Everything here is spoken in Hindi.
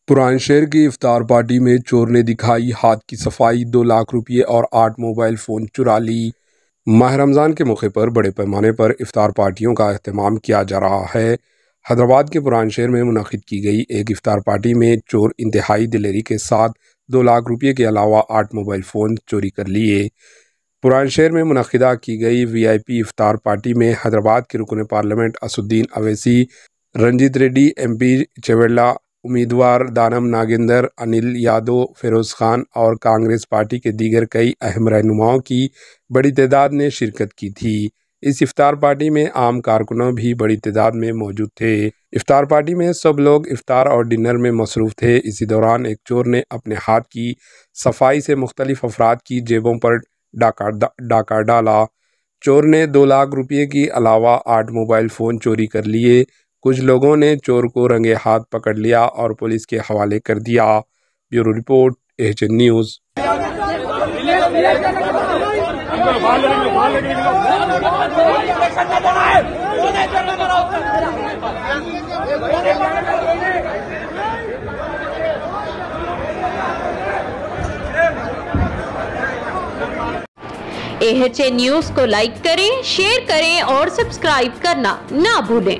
बुलंदशहर की इफ्तार पार्टी में चोर ने दिखाई हाथ की सफाई, 2 लाख रुपये और 8 मोबाइल फ़ोन चुरा ली। माह रमज़ान के मौके पर बड़े पैमाने पर इफ्तार पार्टियों का अहतमाम किया जा रहा है। हैदराबाद के बुलंदशहर में मुनक़िद की गई एक इफ्तार पार्टी में चोर इंतहाई दिलेरी के साथ 2 लाख रुपये के अलावा 8 मोबाइल फ़ोन चोरी कर लिए। बुलंदशहर में मुनक़िदा की गई VIP इफ्तार पार्टी में हैदराबाद के रुकन पार्लियामेंट असदुद्दीन अवैसी, रंजीत रेड्डी MP चवेला, उम्मीदवार दानम नागेंद्र, अनिल यादव, फिरोज़ खान और कांग्रेस पार्टी के दीगर कई अहम रहनुमाओं की बड़ी तादाद ने शिरकत की थी। इस इफ्तार पार्टी में आम कारकुनों भी बड़ी तादाद में मौजूद थे। इफ्तार पार्टी में सब लोग इफ्तार और डिनर में मसरूफ़ थे। इसी दौरान एक चोर ने अपने हाथ की सफाई से मुख्तलिफ अफराद की जेबों पर डाका डाला। चोर ने 2 लाख रुपये के अलावा 8 मोबाइल फ़ोन चोरी कर लिए। कुछ लोगों ने चोर को रंगे हाथ पकड़ लिया और पुलिस के हवाले कर दिया। Bureau report, AHN news. AHN news को लाइक करें, शेयर करें और सब्सक्राइब करना ना भूलें।